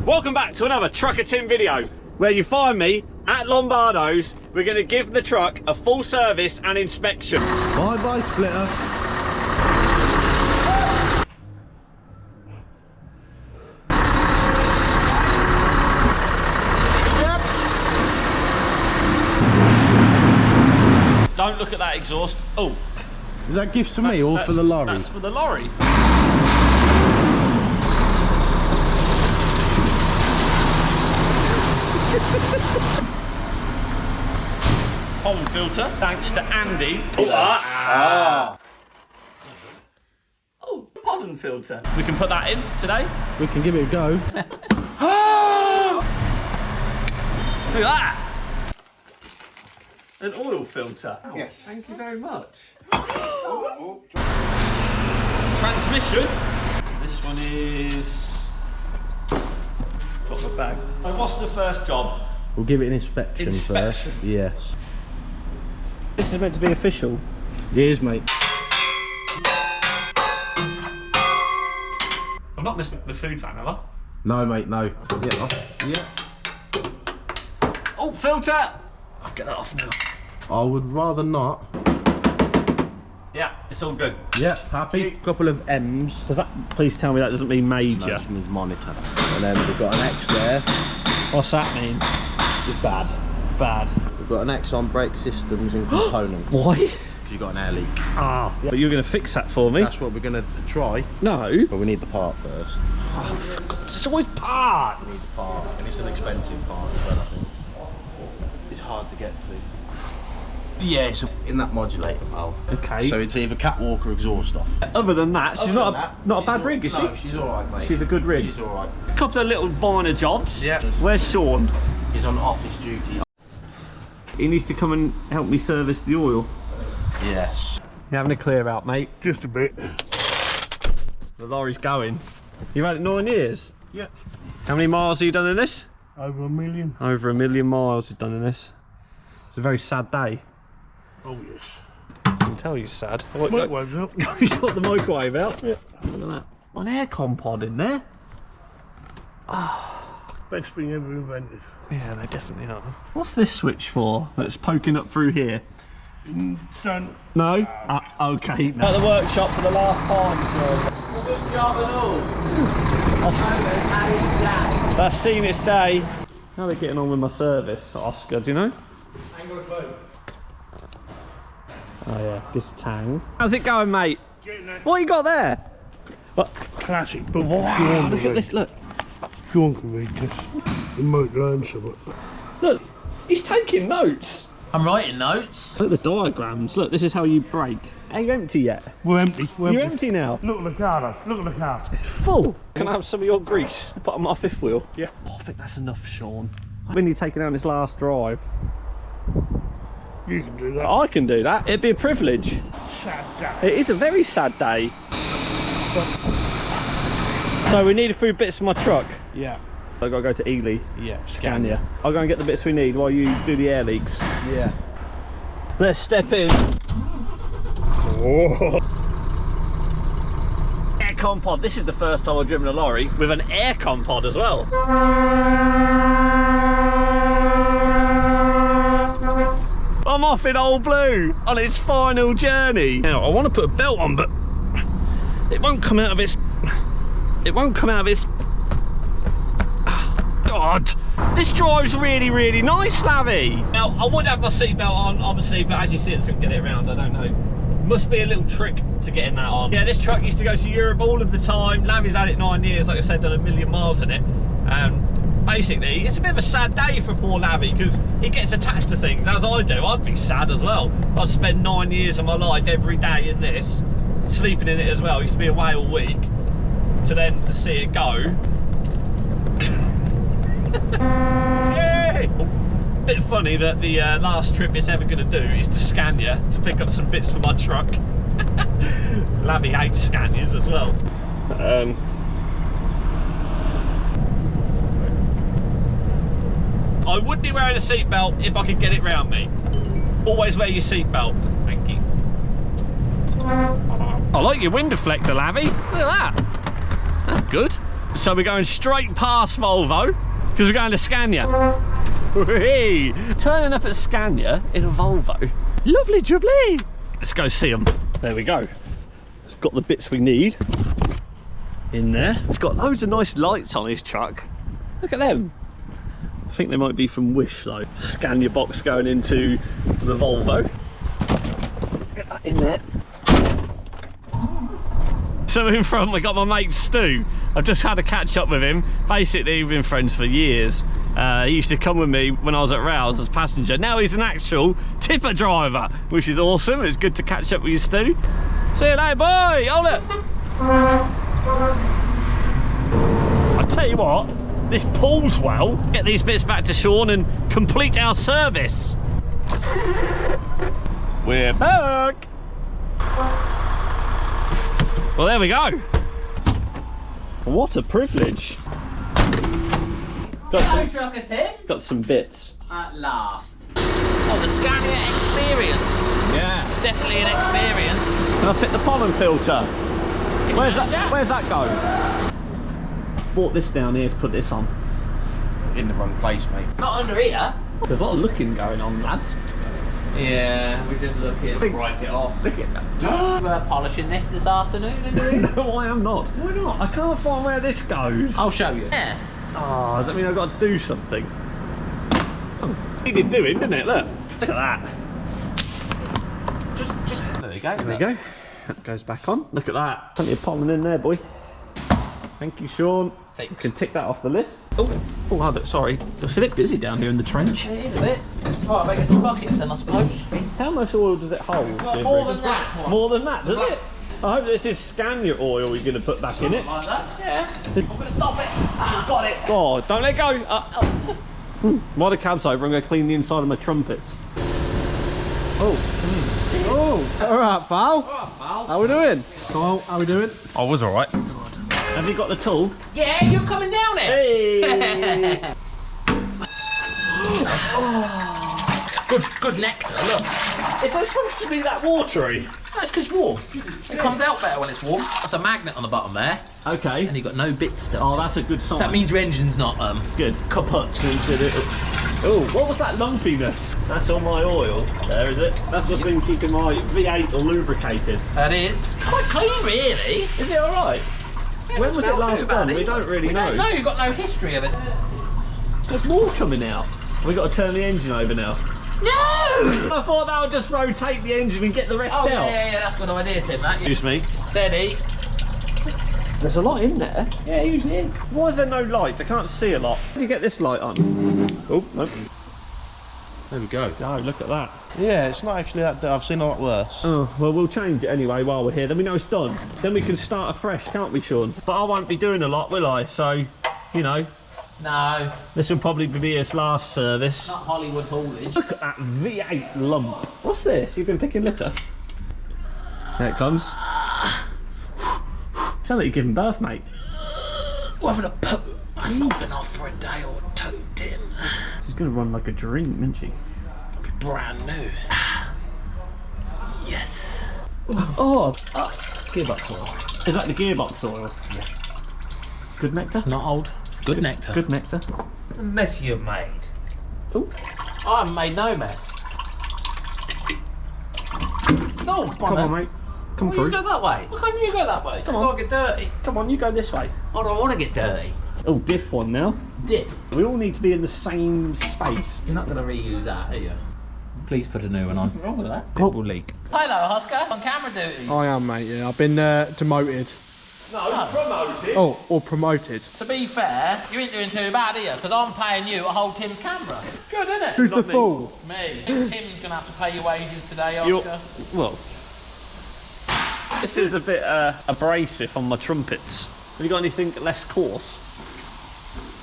Welcome back to another Trucker Tim video, where you find me at Lombardo's. We're going to give the truck a full service and inspection. Bye bye, splitter. Don't look at that exhaust. Oh. Is that gifts for me or for the lorry? That's for the lorry. Pollen filter, thanks to Andy. Oh, pollen filter. We can put that in today. We can give it a go. Look at that. An oil filter. Oh, yes. Thank you very much. Transmission. This one is. Got my bag. And what's the first job? We'll give it an inspection first. Yes. This is meant to be official. It is, mate. I'm not missing the food van, have I? No, mate, no. Get off. Yeah. Oh, filter! I'll get that off now. I would rather not. Yeah, it's all good. Yeah, happy. Couple of M's. Does that, please tell me that doesn't mean major? No, it means monitor. And then we've got an X there. What's that mean? It's bad. Bad. We've got an X on brake systems and components. Why? Because you've got an air leak. Ah, but you're going to fix that for me? That's what we're going to try. No. But we need the part first. Oh, for God's sake, it's always parts. We need the part. And it's an expensive part as well, I think. It's hard to get to. Yeah, it's in that modulator valve. Okay. So it's either catwalk or exhaust off. Other than that, she's not a bad rig, is she? No, she's alright, mate. She's a good rig. She's alright. A couple of little minor jobs. Yeah. Where's Sean? He's on office duty. He needs to come and help me service the oil. Yes. You having a clear out, mate? Just a bit. The lorry's going. You've had it 9 years? Yeah. How many miles have you done in this? Over 1 million. Over 1 million miles you've done in this. It's a very sad day. Oh yes. I can tell you're sad. Microwave's up. You got the microwave out? Yeah. Look at that. An aircon pod in there. Best thing ever invented. Yeah, they definitely are. What's this switch for that's poking up through here? Done. No? Okay. No. At the workshop for the last time. Good job and all. That's seen its day. How are they getting on with my service, Oscar, do you know? I ain't got a clue. Oh yeah, this tang. How's it going, mate? Getting there. What you got there? What? Classic, but Wow, look at this, look. Sean can read this. He might learn something. Look, he's taking notes. I'm writing notes. Look at the diagrams. Look, this is how you brake. Are you empty yet? We're empty. You're empty now. Look at the car though. Look at the car. It's full. Can I have some of your grease? Put on my fifth wheel. Yeah. Oh, I think that's enough, Sean. When you taking down this last drive? You can do that. I can do that. It'd be a privilege. Sad day. It is a very sad day. So we need a few bits for my truck. Yeah. I've got to go to Ely. Yeah. Scania. I'll go and get the bits we need while you do the air leaks. Yeah. Let's step in. Oh. Aircon pod. This is the first time I've driven a lorry with an aircon pod as well. I'm off in Old Blue on its final journey. Now I want to put a belt on, but it won't come out of its. It won't come out of its. Oh, God, this drives really, really nice, Lavy. Now I would have my seatbelt on, obviously, but as you see, it's going to get it around. I don't know. Must be a little trick to getting that on. Yeah, this truck used to go to Europe all of the time. Lavy's had it 9 years, like I said, done 1 million miles in it. Basically, it's a bit of a sad day for poor Lavy because he gets attached to things, as I do. I'd be sad as well. I'd spend 9 years of my life every day in this, sleeping in it as well. I used to be away all week, to then to see it go. Yay! Bit funny that the last trip it's ever going to do is to Scania to pick up some bits for my truck. Lavy hates Scanias as well. I would be wearing a seatbelt if I could get it round me. Always wear your seatbelt. Thank you. I like your wind deflector, Lavy. Look at that. That's good. So we're going straight past Volvo because we're going to Scania. Hey, turning up at Scania in a Volvo. Lovely jubbly. Let's go see them. There we go. It's got the bits we need in there. It's got loads of nice lights on his truck. Look at them. I think they might be from Wish though. Scania box going into the Volvo. Get that in there. So in front we got my mate Stu. I've just had a catch up with him. Basically we've been friends for years. He used to come with me when I was at Rouse as passenger. Now he's an actual tipper driver, which is awesome. It's good to catch up with you, Stu. See you later, boy. Hold it. I tell you what, this pulls well. Get these bits back to Sean and complete our service. We're back. Well, there we go. What a privilege. Got some bits. At last. Oh, the Scania experience. Yeah. It's definitely an experience. Can I fit the pollen filter? Where's that go? Bought this down here to put this on. In the wrong place, mate. Not under here. There's a lot of looking going on, lads. Yeah, we're just looking. Write it off. Look at that. You were polishing this afternoon, didn't you? No, I am not. Why not? I can't find where this goes. I'll show you. Yeah. Oh, does that mean I've got to do something? Oh, needed doing, didn't it? Look at that. Just. There you go. There you go. That goes back on. Look at that. Plenty of pollen in there, boy. Thank you, Sean. Thanks. You can tick that off the list. Oh, sorry. It's a bit busy down here in the trench. It is a bit. Right, I better get some buckets then, I suppose. How much oil does it hold? More than that. More than that, does it? I hope this is Scania oil you're going to put back in it. Like that? Yeah. I'm going to stop it. Ah, got it. Oh, don't let go. While the cab's over, I'm going to clean the inside of my trumpets. Oh, all right, pal. How we doing? Oh, how we doing? I was all right. Have you got the tool? Yeah, you're coming down here. Hey! Good nectar, look. Is there supposed to be that watery? That's because it's warm. It comes out better when it's warm. That's a magnet on the bottom there, Okay. and you've got no bits stuck. Oh, that's a good sign. So that means your engine's not good. kaput. Oh, what was that lumpiness? That's all my oil. There, is it? That's what's been keeping my V8 lubricated. That is quite clean, really. Is it all right? Yeah, When not was it smell last too bad, done? We don't really know. No, you've got no history of it. There's more coming out. We've got to turn the engine over now. No! I thought that would just rotate the engine and get the rest Oh, out. yeah, that's a good idea, Tim. That. Excuse me. Steady. There's a lot in there. Yeah, it usually is. Why is there no light? I can't see a lot. How do you get this light on? Oh, no. There we go. Oh, look at that. Yeah, it's not actually that. I've seen a lot worse. Oh, well, we'll change it anyway while we're here. Then we know it's done. Then we can start afresh, can't we, Sean? But I won't be doing a lot, will I? So, you know, No, this will probably be his last service. not Hollywood haulage. Look at that V8 lump. What's this? You've been picking litter? There it comes. Sound like you're giving birth, mate. We're having a poo. That's not been off for a day or two, Tim. She's going to run like a dream, isn't she? It'll be brand new. Yes. Oh, Gearbox oil. is that the gearbox oil? Yeah. Good nectar? Not old. Good nectar. Good nectar. The mess you've made. Oh, I haven't made no mess. No, come on, mate. Come Well, through. you go that way. Why can't you go that way? Because I'll get dirty. Come on, you go this way. I don't want to get dirty. Oh, diff one now. Diff. We all need to be in the same space. You're not going to reuse that, are you? Please put a new one on. What's wrong with that? It will leak. Hello, Husker. On camera duties. I am, mate, yeah. I've been demoted. No, promoted. Oh, or promoted. To be fair, you ain't doing too bad, are you? Because I'm paying you to hold Tim's camera. Good, isn't it? Who's the Not me. fool? Me. I think Tim's going to have to pay your wages today, You're- Oscar. Well, this is a bit abrasive on my trumpets. Have you got anything less coarse?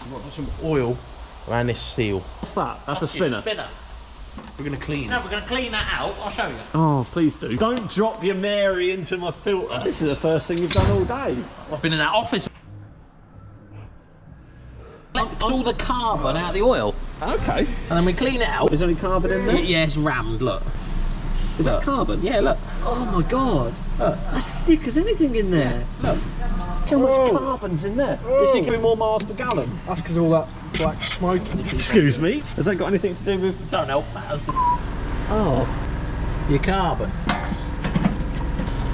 I've got some oil around this seal. What's that? That's a your spinner. spinner. We're going to clean No, it. we're going to clean that out. I'll show you. Oh, please do. Don't drop your Mary into my filter. This is the first thing you've done all day. I've been in that office. It's all the carbon out of the oil. Okay. And then we clean it out. Is there any carbon in there? Yeah, it's rammed, look. Is that carbon? Yeah, look. Oh my god. Look. That's thick as anything in there. Look. How much carbon's in there? Is he giving more miles per gallon? That's because of all that black smoke. Excuse me? Has that got anything to do with... Don't help matters. Oh. Your carbon.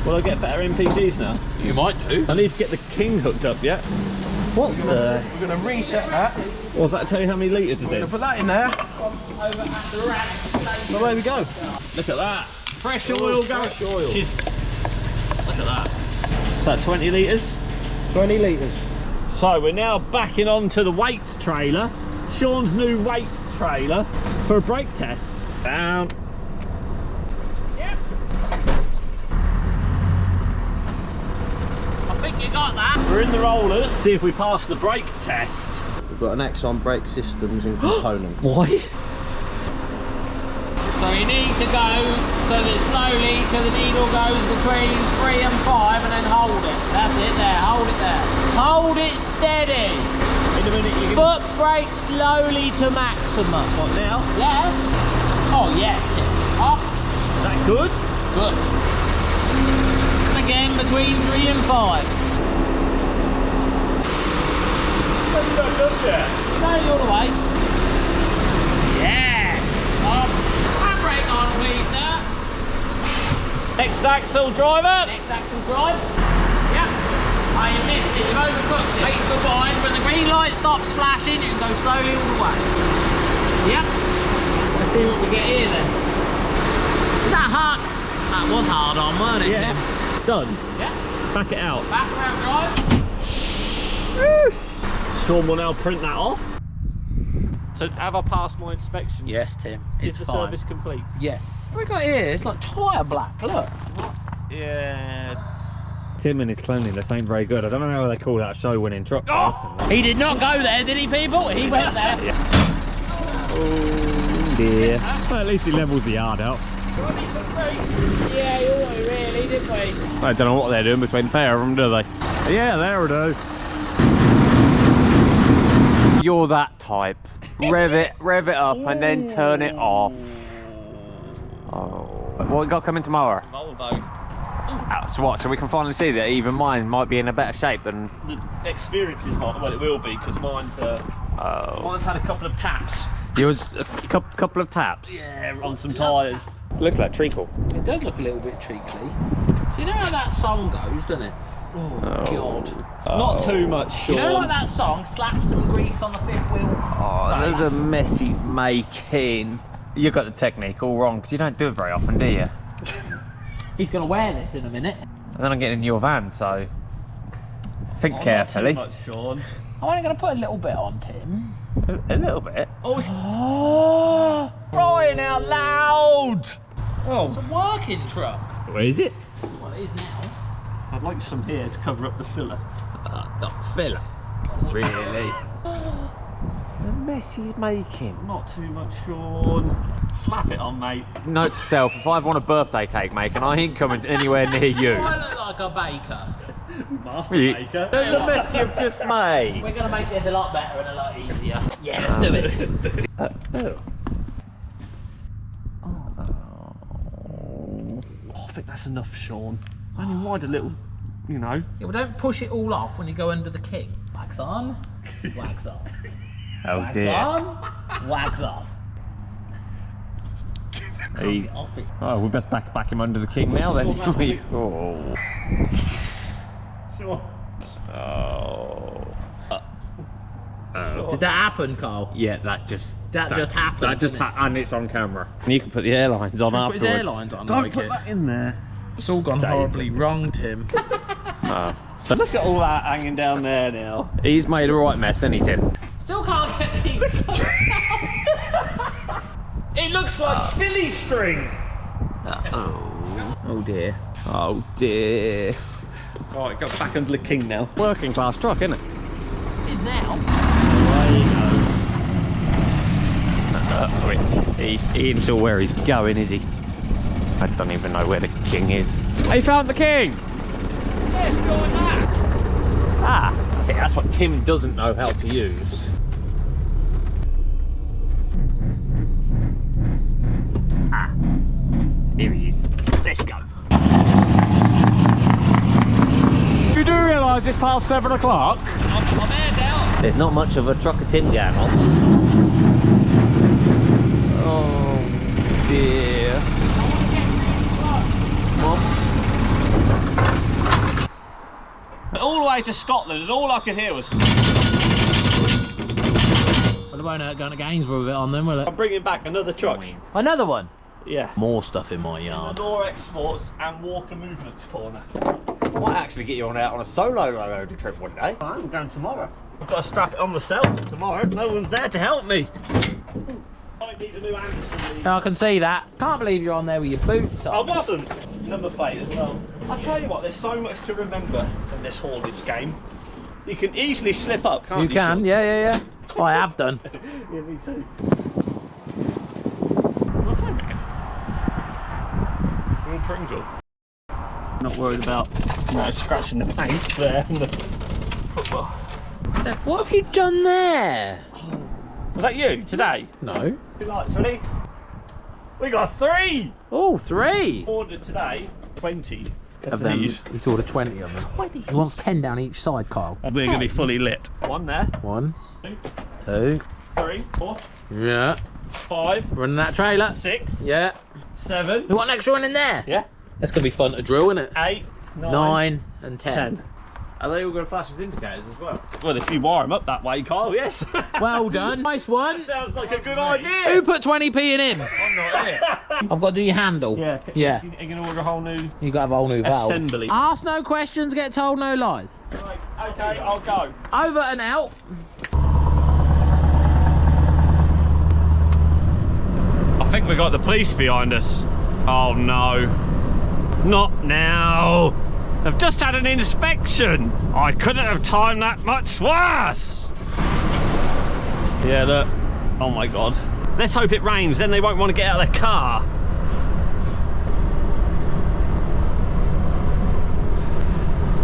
Will I get better MPGs now? You might do. I need to get the King hooked up yet. What the... We're going to reset that. Does that tell you how many litres is in? Put that in there. Well, there we go. Look at that. Fresh oil going. Fresh oil. Look at that. Is that 20 litres? 20 litres. So we're now backing onto the weight trailer. Sean's new weight trailer for a brake test. Down. Yep. I think you got that. We're in the rollers. See if we pass the brake test. We've got an Exxon brake systems and components. Why? So you need to go so that slowly till the needle goes between 3 and 5 and then hold it. That's it there, hold it there. Hold it steady. In a minute you're Foot brake slowly to maximum. What now? Yeah? Oh yes, Tim. Up. Is that good? Good. Again between 3 and 5. Have you not done yet? Slowly all the way. Yes. Up. Brake on, please, sir. Next axle, driver. Next axle drive. Yep. Oh, you missed it. You've overcooked it. Wait for behind. When the green light stops flashing, you can go slowly all the way. Yep. Let's see what we get here then. Is that hard? That was hard on, weren't it? Yeah. Tim? Done. Yeah. Back it out. Back around drive. Sean will now print that off. So have I passed my inspection? Yes, Tim. Is the service complete? Yes. What we got here? It's like tyre black. Look. Yeah. Tim and his cleanliness ain't very good. I don't know how they call that a show-winning truck. Oh! He did not go there, did he, people? He went there. Oh dear. Well, at least he levels the yard out. Yeah, you ought to really, didn't we? I don't know what they're doing between the pair of them, do they? Yeah, there do. You're that type. Rev it up and then turn it off. Oh. What we got coming tomorrow? Volvo. So what, so we can finally see that even mine might be in a better shape than... The experience is not, well it will be, because mine's had a couple of taps. Yours, a couple of taps? Yeah, on some tyres. Looks like treacle. It does look a little bit treacly. So you know how that song goes, doesn't it? Oh, God. Not too much, Sean. You know like that song, slap some grease on the fifth wheel? Oh, there's a messy making. You got the technique all wrong, because you don't do it very often, do you? He's going to wear this in a minute. And then I'm getting in your van, so... Think carefully. Not too much, Sean. I'm only going to put a little bit on, Tim. A little bit. Oh, it's Crying out loud! It's oh. a working truck. Where is it? Well, it is now. I'd like some here to cover up the filler. The filler. Really? The mess he's making. Not too much, Sean. Slap it on, mate. Note to self, if I want a birthday cake making, I ain't coming anywhere near you. I look like a baker. Master You- maker. The mess you've just made. We're going to make this a lot better and a lot easier. Yeah, let's do it. I think that's enough, Sean. Only wide a little, you know. Yeah, well, don't push it all off when you go under the king. Wax on, wax off. Oh Wax dear. on, wax off. He- Get off it. Oh, we best back him under the king now then. Oh. Sean. Oh. Did that happen, Carl? Yeah, that just just happened, That just didn't it? happened, and it's on camera. And you can put the airlines on Put afterwards. his airlines on. Don't like put it. that in there. It's all gone horribly wrong, Tim. Oh. So look at all that hanging down there now. He's made a right mess, hasn't he, Tim? Still can't get these cuts out. It looks like silly string. Oh. Oh dear. Oh dear. Right, got back under the king now. Working class truck, isn't it? Is now. He ain't sure where he's going, is he? I don't even know where the king is. He found the king! Yeah, going that. Ah, see, that's what Tim doesn't know how to use. Ah, here he is. Let's go. You do realise Oh, is this past 7 o'clock? I'm here now. There's not much of a truck of tin going on. Oh dear. All the way to Scotland, and all I could hear was. Well, it won't hurt going to Gainsborough with it on them, will it? I'm bringing back another truck. Another one? Yeah. More stuff in my yard. Door Exports and Walker Movements corner. Might actually get you out on a solo road trip one day. I'm going tomorrow. I've got to strap it on myself tomorrow. No one's there to help me. I need a new Anderson. I can see that. Can't believe you're on there with your boots I on. wasn't. Number plate as well. I tell you what, there's so much to remember in this haulage game. You can easily slip up, can't you? You can, Sean? yeah. Oh, I have done. Yeah, me too. Real Pringle. Not worried about scratching the paint there on the football. What have you done there? Was that you today? No. 2 lights, ready? We got 3! Oh, 3 Ordered today 20 of them. these. He's ordered 20 of them. He wants 10 down each side, Kyle. And we're going to be fully lit. 1 there. 1, 2, 2. 3, 4, Yeah. 5, Running that trailer. 6, Yeah. 7. We want an extra one in there. Yeah. That's going to be fun to drill, isn't it? 8, 9 and 10. 10. Are they all going to flash as indicators as well? Well, if you wire them up that way, Kyle, yes. Well done. Nice one. Sounds like a good idea. Who put 20p in him? I'm not here. I've got to do your handle. Yeah. Yeah. You're going to order a whole new You got to have a whole new valve. assembly. Ask no questions, get told no lies. Right, okay, I'll go. Over and out. I think we got the police behind us. Oh no. Not now. I've just had an inspection. I couldn't have timed that much worse. Yeah, look. Oh my God. Let's hope it rains, then they won't want to get out of their car.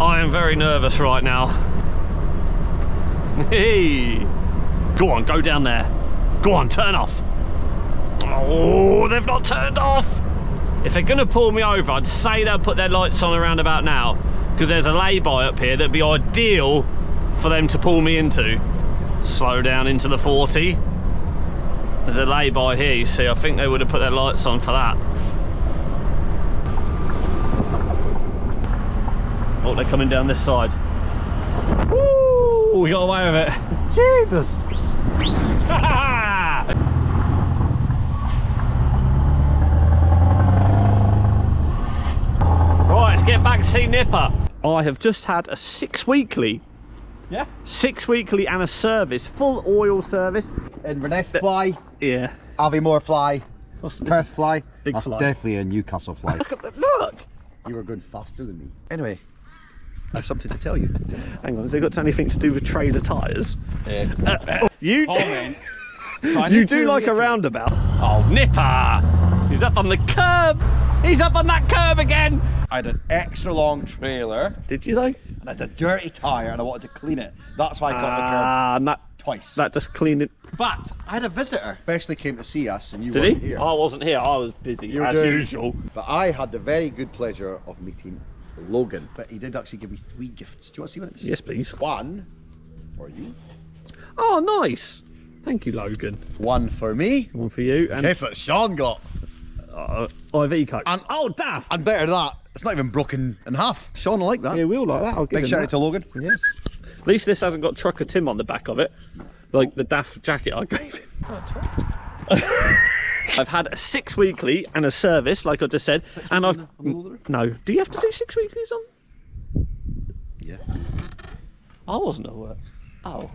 I am very nervous right now. Hey. Go on, go down there. Go on, turn off. Oh, they've not turned off. If they're gonna pull me over, I'd say they'll put their lights on around about now, because there's a lay-by up here that'd be ideal for them to pull me into. Slow down into the 40. There's a lay-by here, you see. I think they would have put their lights on for that. Oh, they're coming down this side. Woo! We got away with it. Jesus! Right, let's get back to see Nipper. I have just had a 6 weekly. Yeah. 6 weekly and a service, full oil service. Inverness fly, Yeah. Aviemore fly, What's this? Perth fly. Big That's fly. definitely a Newcastle fly. Look! You were going faster than me. Anyway, I have something to tell you. Hang on, has it got anything to do with trailer tyres? You You do like a roundabout. Oh, Nipper! He's up on the curb! He's up on that curb again! I had an extra long trailer Did you though? and I had a dirty tyre and I wanted to clean it. That's why I got the curb Ah, and twice. that just cleaned it. But I had a visitor. Especially came to see us and you Did weren't he? here. I wasn't here, I was busy You were as doing- usual. But I had the very good pleasure of meeting Logan. But he did actually give me 3 gifts. Do you want to see what it is? Yes, please. 1 for you. Oh, nice. Thank you, Logan. 1 for me. One for you, and Guess what Sean got? IV coat. And- oh, Daft! And better than that, it's not even broken in half. Sean will like that. Yeah, we'll like that. I'll give Big him shout that. out to Logan. Yes. At least this hasn't got Trucker Tim on the back of it, like the Daft jacket I gave him. I've had a 6 weekly and a service, like I just said, and I've no. Do you have to do 6 weeklies on? Yeah. I wasn't at work. Oh.